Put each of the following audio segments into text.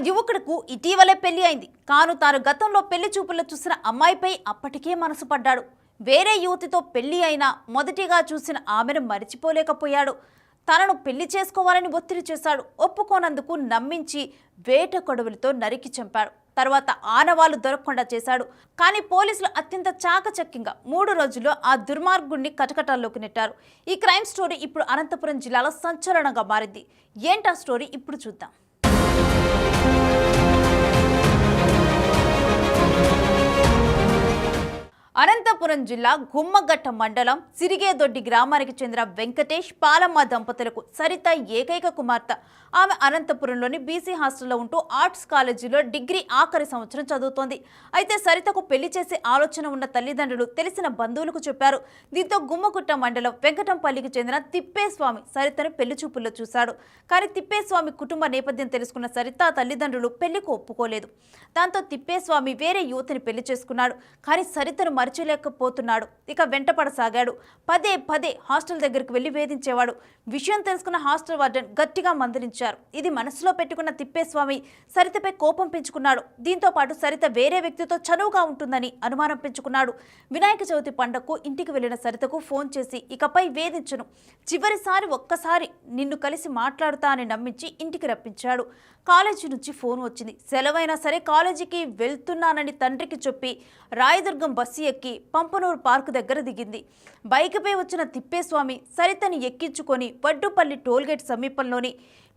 యువకుడికు ఇటీవలే పెళ్లి అయింది. కాను తాను గతంలో పెళ్లి చూపుల్లో చూసిన అమ్మాయిపై అప్పటికే మనసు పడ్డాడు. వేరే యువతితో పెళ్లి అయినా మొదటిగా చూసిన ఆమెను మరిచిపోలేకపోయాడు. తనను పెళ్లి చేసుకోవాలని ఒత్తిడి చేశాడు. ఒప్పుకోనందుకు నమ్మించి వేట కొడవలితో నరికి చంపాడు. తర్వాత ఆనవాళ్లు దొరకకుండా చేశాడు. కానీ పోలీసులు అత్యంత చాకచక్యంగా 3 రోజుల్లో ఆ దుర్మార్గుడిని కటకటాల్లోకి నెట్టారు. ఈ క్రైమ్ స్టోరీ ఇప్పుడు అనంతపురం జిల్లాలో సంచలనంగా మారింది. ఏంటా స్టోరీ ఇప్పుడు చూద్దాం. అనంతపురం జిల్లా గుమ్మగట్ట మండలం సిరిగేదొడ్డి గ్రామానికి చెందిన వెంకటేష్ పాలమ్మ దంపతులకు సరిత ఏకైక కుమార్తె. ఆమె అనంతపురంలోని బీసీ హాస్టల్లో ఉంటూ ఆర్ట్స్ కాలేజీలో డిగ్రీ ఆఖరి సంవత్సరం చదువుతోంది. అయితే సరితకు పెళ్లి చేసే ఆలోచన ఉన్న తల్లిదండ్రులు తెలిసిన బంధువులకు చెప్పారు. దీంతో గుమ్మగుట్ట మండలం వెంకటంపల్లికి చెందిన తిప్పేస్వామి సరితను పెళ్లి చూపుల్లో చూశాడు. కానీ తిప్పేస్వామి కుటుంబ నేపథ్యం తెలుసుకున్న సరిత తల్లిదండ్రులు పెళ్లికి ఒప్పుకోలేదు. దాంతో తిప్పేస్వామి వేరే యువతిని పెళ్లి చేసుకున్నాడు. కానీ సరితను మరచలేకపోతున్నాడు. ఇక వెంటపడసాగాడు. పదే హాస్టల్ దగ్గరికి వెళ్లి వేధించేవాడు. విషయం తెలుసుకున్న హాస్టల్ వార్డెన్ గట్టిగా మందలించారు. ఇది మనసులో పెట్టుకున్న తిప్పేస్వామి సరితపై కోపం పెంచుకున్నాడు. దీంతో పాటు సరిత వేరే వ్యక్తితో చనువుగా ఉంటుందని అనుమానం పెంచుకున్నాడు. వినాయక చవితి పండగకు ఇంటికి వెళ్లిన సరితకు ఫోన్ చేసి ఇకపై వేధించను, చివరిసారి ఒక్కసారి నిన్ను కలిసి మాట్లాడుతా అని నమ్మించి ఇంటికి రప్పించాడు. కాలేజీ నుంచి ఫోన్ వచ్చింది. సెలవైనా సరే కాలేజీకి వెళ్తున్నానని తండ్రికి చెప్పి రాయదుర్గం బస్సు ఎక్కి పంపనూరు పార్కు దగ్గర దిగింది. బైక్పై వచ్చిన తిప్పేస్వామి సరితని ఎక్కించుకొని వడ్డుపల్లి టోల్గేట్ సమీపంలోని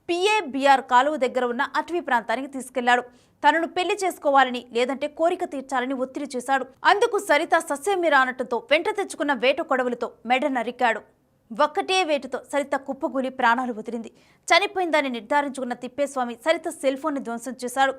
పిఏబిఆర్ కాలువ దగ్గర ఉన్న అటవీ ప్రాంతానికి తీసుకెళ్లాడు. తనను పెళ్లి చేసుకోవాలని లేదంటే కోరిక తీర్చాలని ఒత్తిడి చేశాడు. అందుకు సరిత సస్యమి రానటంతో వెంట తెచ్చుకున్న వేట కొడవలతో మెడ నరికాడు. ఒక్కటే వేటుతో సరిత కుప్పగూలి ప్రాణాలు వదిలింది. చనిపోయిందని నిర్ధారించుకున్న తిప్పేస్వామి సరిత సెల్ ఫోన్ని ధ్వంసం చేశాడు.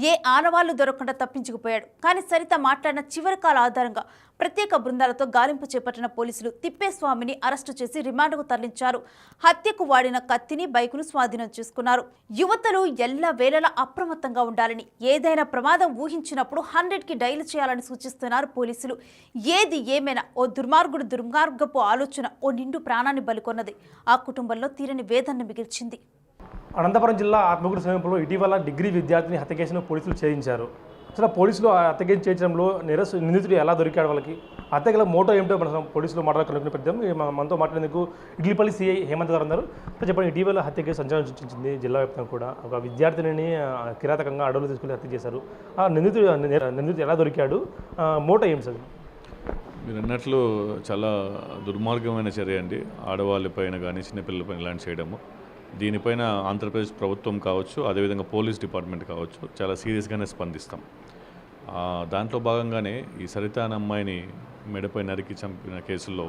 ఏ ఆనవాళ్లు దొరకకుండా తప్పించుకుపోయాడు. కానీ సరిత మాట్లాడిన చివరి కాల ఆధారంగా ప్రత్యేక బృందాలతో గాలింపు చేపట్టిన పోలీసులు తిప్పేస్వామిని అరెస్టు చేసి రిమాండ్కు తరలించారు. హత్యకు వాడిన కత్తిని, బైకును స్వాధీనం చేసుకున్నారు. యువతలు ఎల్లవేళలా అప్రమత్తంగా ఉండాలని, ఏదైనా ప్రమాదం ఊహించినప్పుడు 100కి డైల్ చేయాలని సూచిస్తున్నారు పోలీసులు. ఏది ఏమైనా ఓ దుర్మార్గపు ఆలోచన ఓ నిండు ప్రాణాన్ని బలికొన్నది. ఆ కుటుంబంలో తీరని వేదన మిగిల్చింది. అనంతపురం జిల్లా ఆత్మకూరు సమీపంలో ఇటీవల డిగ్రీ విద్యార్థిని హత్య కేసును పోలీసులు ఛేదించారు. అసలు పోలీసులు ఆ హత్య కేసు చేయించడంలో నిందితుడు ఎలా దొరికాడు, వాళ్ళకి హత్య గల మోటో ఏమిటో మనం పోలీసులు మాట్లాడుకునే పెద్దాం. మనతో మాట్లాడేందుకు ఇడ్లీపల్లి సిఐ హేమంత్ గారు ఉన్నారు. చెప్పండి, ఇటీవల హత్య కేసు సంచలనం సృష్టించింది. జిల్లా వ్యాప్తంగా కూడా ఒక విద్యార్థిని కిరాతకంగా అడవులు తీసుకుని హత్య చేశారు. ఆ నిందితుడు ఎలా దొరికాడు, మోటో ఏం సార్? మీరు అన్నట్లు చాలా దుర్మార్గమైన చర్య అండి. ఆడవాళ్ళపైన కానీ చిన్నపిల్లలపైన ఇలాంటి చేయడము. దీనిపైన ఆంధ్రప్రదేశ్ ప్రభుత్వం కావచ్చు, అదేవిధంగా పోలీస్ డిపార్ట్మెంట్ కావచ్చు, చాలా సీరియస్గానే స్పందిస్తాం. దాంట్లో భాగంగానే ఈ సరిత అనే అమ్మాయిని మెడపై నరికి చంపిన కేసుల్లో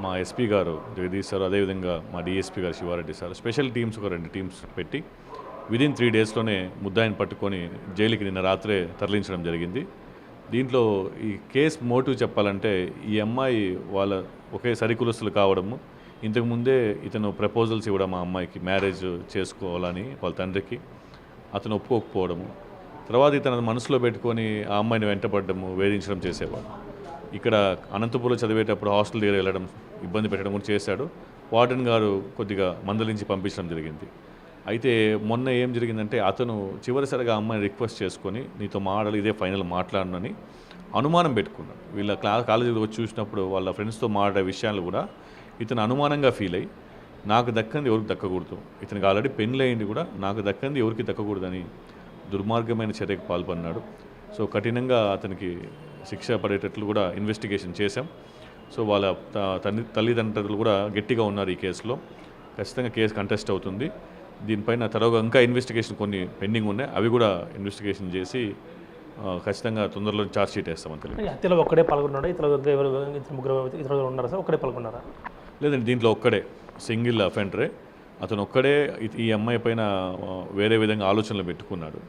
మా ఎస్పీ గారు జగదీష్ సార్, అదేవిధంగా మా డిఎస్పీ గారు శివారెడ్డి సార్ స్పెషల్ టీమ్స్ ఒక 2 టీమ్స్ పెట్టి విదిన్ 3 డేస్లోనే ముద్దాయిని పట్టుకొని జైలుకి నిన్న రాత్రే తరలించడం జరిగింది. దీంట్లో ఈ కేసు మోటివ్ చెప్పాలంటే, ఈ అమ్మాయి వాళ్ళ ఒకే సరికులస్తులు కావడము, ఇంతకుముందే ఇతను ప్రపోజల్స్ ఇవ్వడం ఆ అమ్మాయికి మ్యారేజ్ చేసుకోవాలని వాళ్ళ తండ్రికి, అతను ఒప్పుకోకపోవడము, తర్వాత ఇతను మనసులో పెట్టుకొని ఆ అమ్మాయిని వెంటపడము, వేధించడం చేసేవాడు. ఇక్కడ అనంతపురంలో చదివేటప్పుడు హాస్టల్ దగ్గర వెళ్ళడం, ఇబ్బంది పెట్టడం కూడా చేశాడు. వార్డెన్ గారు కొద్దిగా మందలించి పంపించడం జరిగింది. అయితే మొన్న ఏం జరిగిందంటే, అతను చివరిసరిగా అమ్మాయిని రిక్వెస్ట్ చేసుకొని నీతో మాట్లాడాలి, ఇదే ఫైనల్ మాట్లాడనని అనుమానం పెట్టుకున్నాడు. వీళ్ళ కాలేజీలో వచ్చి చూసినప్పుడు వాళ్ళ ఫ్రెండ్స్తో మాట్లాడే విషయాలు కూడా ఇతను అనుమానంగా ఫీల్ అయ్యి, నాకు దక్కంది ఎవరికి దక్కకూడదు, ఇతనికి ఆల్రెడీ పెళ్ళయింది కూడా, నాకు దక్కంది ఎవరికి దక్కకూడదని దుర్మార్గమైన చర్యకు పాల్పడినాడు. సో కఠినంగా అతనికి శిక్ష పడేటట్లు కూడా ఇన్వెస్టిగేషన్ చేశాం. సో వాళ్ళ తల్లిదండ్రులు కూడా గట్టిగా ఉన్నారు ఈ కేసులో. ఖచ్చితంగా కేసు కంటెస్ట్ అవుతుంది. దీనిపైన తరువుగా ఇంకా ఇన్వెస్టిగేషన్ కొన్ని పెండింగ్ ఉన్నాయి. అవి కూడా ఇన్వెస్టిగేషన్ చేసి ఖచ్చితంగా తొందరలో ఛార్జ్ షీట్ వేస్తామని తెలియదు. హత్యలో ఒక్కడే పాల్గొన్నాడు, ఇతరులు ఉన్నారా సార్? ఒక్కడే పాల్గొన్నారా? లేదండి, దీంట్లో ఒక్కడే సింగిల్ అఫెండరే. అతను ఒక్కడే ఈ అమ్మాయి పైన వేరే విధంగా ఆలోచనలు పెట్టుకున్నాడు.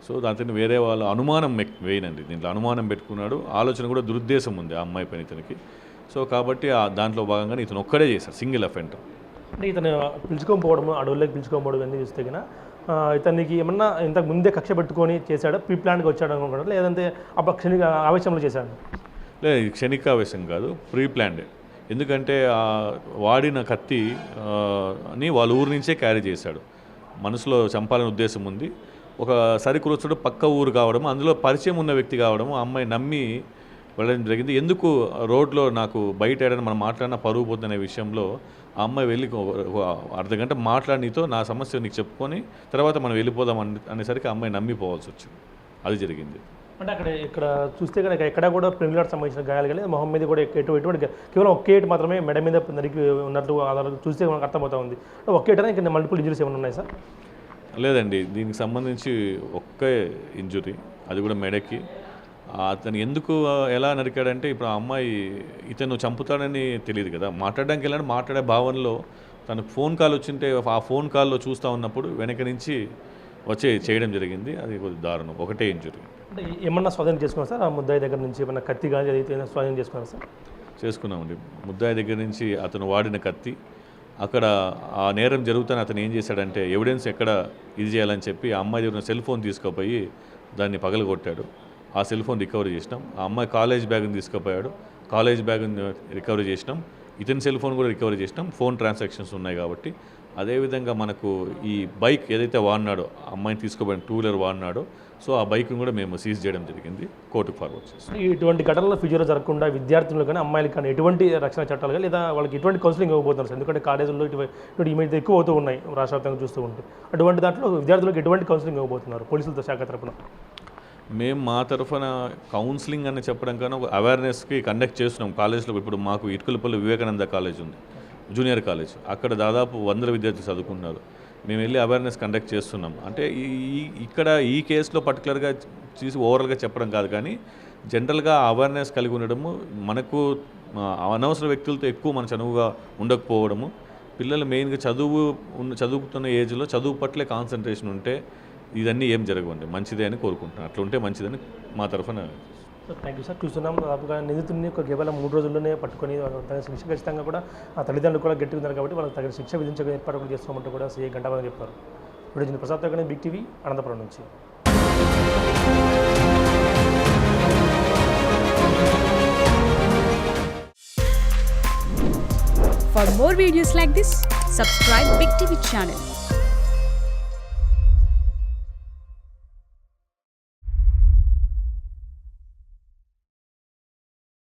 సో దాంతో వేరే వాళ్ళ అనుమానం వేయనండి, దీంట్లో అనుమానం పెట్టుకున్నాడు. ఆలోచన కూడా దురుద్దేశం ఉంది ఆ అమ్మాయి పైన ఇతనికి. సో కాబట్టి దాంట్లో భాగంగానే ఇతను ఒక్కడే చేశాడు, సింగిల్ అఫెండర్. అంటే ఇతను పిలుచుకోకపోవడము, అడవుల్లోకి పిలుచుకోకపోవడం అన్నీ చూస్తే కన్నా ఇతనికి ఏమన్నా ఇంతకు ముందే కక్ష పెట్టుకొని చేశాడు, ప్రీ ప్లాన్గా వచ్చాడు అనుకుంటాడు, లేదంటే అప్పుడు క్షణిక ఆవేశంలో చేశాడు? లేదు, క్షణికావేశం కాదు, ప్రీ ప్లాన్డే. ఎందుకంటే వాడిన కత్తి అని వాళ్ళ ఊరు నుంచే క్యారీ చేశాడు. మనసులో చంపాలని ఉద్దేశం ఉంది. ఒక సరికృతుడు పక్క ఊరు కావడం, అందులో పరిచయం ఉన్న వ్యక్తి కావడం, ఆ అమ్మాయి నమ్మి వెళ్ళడం జరిగింది. ఎందుకు రోడ్లో నాకు బయట ఏడని మనం మాట్లాడినా పరుగు పోతుందనే విషయంలో ఆ అమ్మాయి వెళ్ళి ఒక అర్ధగంట మాట్లాడి నీతో నా సమస్య నీకు చెప్పుకొని తర్వాత మనం వెళ్ళిపోదాం అనేసరికి ఆ అమ్మాయి నమ్మిపోవాల్సి వచ్చింది. అది జరిగింది. అంటే ఇక్కడ చూస్తే కనుక ఎక్కడ కూడా ప్రిమిలాట్ సంబంధించిన గాయాలు కానీ మొహం మీద కూడా ఎటువంటి కేవలం ఒకేటి మాత్రమే మెడ మీద నరికి ఉన్నట్టు ఆధారాలు చూస్తే మనకు అర్థమవుతా ఉంది. ఒకేటనే ఇంకా మల్టిపుల్ ఇంజరీస్ ఏమైనా ఉన్నాయి సార్? లేదండి, దీనికి సంబంధించి ఒకే ఇంజురీ, అది కూడా మెడకి. అతను ఎందుకు ఎలా నరికాడంటే ఇప్పుడు ఆ అమ్మాయి ఇతను చంపుతాడని తెలియదు కదా, మాట్లాడడానికి వెళ్ళాడు. మాట్లాడే భావనలో తనకు ఫోన్ కాల్ వచ్చింటే ఆ ఫోన్ కాల్లో చూస్తూ ఉన్నప్పుడు వెనక నుంచి చేయడం జరిగింది. అది కొద్దిగా దారుణం, ఒకటే ఇంజురీ. అంటే ఏమన్నా స్వాధీనం చేసుకున్నారు సార్? ఆ ముద్దాయి దగ్గర నుంచి ఏమన్నా కత్తి కానీ అయితే స్వాధీనం చేసుకున్నారు సార్? చేసుకున్నామండి. ముద్దాయి దగ్గర నుంచి అతను వాడిన కత్తి, అక్కడ ఆ నేరం జరుగుతానే అతను ఏం చేశాడంటే ఎవిడెన్స్ ఎక్కడ ఇది చేయాలని చెప్పి ఆ అమ్మాయి దగ్గర సెల్ ఫోన్ తీసుకుపోయి దాన్ని పగలగొట్టాడు. ఆ సెల్ ఫోన్ రికవరీ చేసినాం. ఆ అమ్మాయి కాలేజ్ బ్యాగ్ని తీసుకుపోయాడు, కాలేజ్ బ్యాగ్ని రికవరీ చేసినాం. ఇతని సెల్ ఫోన్ కూడా రికవరీ చేసినాం. ఫోన్ ట్రాన్సాక్షన్స్ ఉన్నాయి కాబట్టి. అదేవిధంగా మనకు ఈ బైక్ ఏదైతే వాడినాడో, అమ్మాయిని తీసుకోబడిన 2 వీలర్ వాడినాడో, సో ఆ బైక్ని కూడా మేము సీజ్ చేయడం జరిగింది, కోర్టుకు ఫార్వర్డ్ చేస్తాం. ఇటువంటి ఘటనలు ఫ్యూచర్లో జరగకుండా విద్యార్థులు కానీ అమ్మాయిలు కానీ ఎటువంటి రక్షణ చట్టాలు కానీ లేదా వాళ్ళకి ఎటువంటి కౌన్సిలింగ్ ఇవ్వబోతున్నారు సార్? ఎందుకంటే కాలేజీల్లో ఇటువంటి ఇమేజ్ ఎక్కువ అవుతూ ఉన్నాయి రాష్ట్ర వ్యాప్తంగా చూస్తూ ఉంటే. అటువంటి దాంట్లో విద్యార్థులకు ఎటువంటి కౌన్సిలింగ్ ఇవ్వబోతున్నారు పోలీసులతో శాఖ తరపున? మేము మా తరఫున కౌన్సిలింగ్ అని చెప్పడం కన్నా ఒక అవేర్నెస్కి కండక్ట్ చేస్తున్నాం కాలేజ్లో. ఇప్పుడు మాకు ఇటుకలపల్లి వివేకానంద కాలేజ్ ఉంది, జూనియర్ కాలేజ్. అక్కడ దాదాపు 100 విద్యార్థులు చదువుకున్నారు. మేము వెళ్ళి అవేర్నెస్ కండక్ట్ చేస్తున్నాం. అంటే ఇక్కడ ఈ కేసులో పర్టికులర్గా చూసి ఓవరాల్గా చెప్పడం కాదు, కానీ జనరల్గా అవేర్నెస్ కలిగి ఉండడము, మనకు అనవసర వ్యక్తులతో ఎక్కువ మన చనువుగా ఉండకపోవడము, పిల్లలు మెయిన్గా చదువుతున్న ఏజ్లో చదువు పట్లే కాన్సన్ట్రేషన్ ఉంటే ఇదన్నీ ఏం జరగవండి, మంచిదే అని కోరుకుంటున్నాను. అట్లా ఉంటే మంచిదని మా తరఫున. Thank you sir. చూస్తున్నాం దాదాపుగా నిందితుడిని కేవలం 3 రోజుల్లోనే పట్టుకొని తగిన శిక్ష ఖచ్చితంగా కూడా ఆ తల్లిదండ్రులు కూడా గట్టిగా ఉన్నారు కాబట్టి వాళ్ళకి తగిన శిక్ష విధించే ఏర్పాటు చేస్తామంటూ కూడా సీఐ గంటామని చెప్పారు. ఇప్పుడు ప్రసాద్ తగ్గని బిగ్ టీవీ అనంతపురం నుంచి. For more videos like this, subscribe Big TV channel.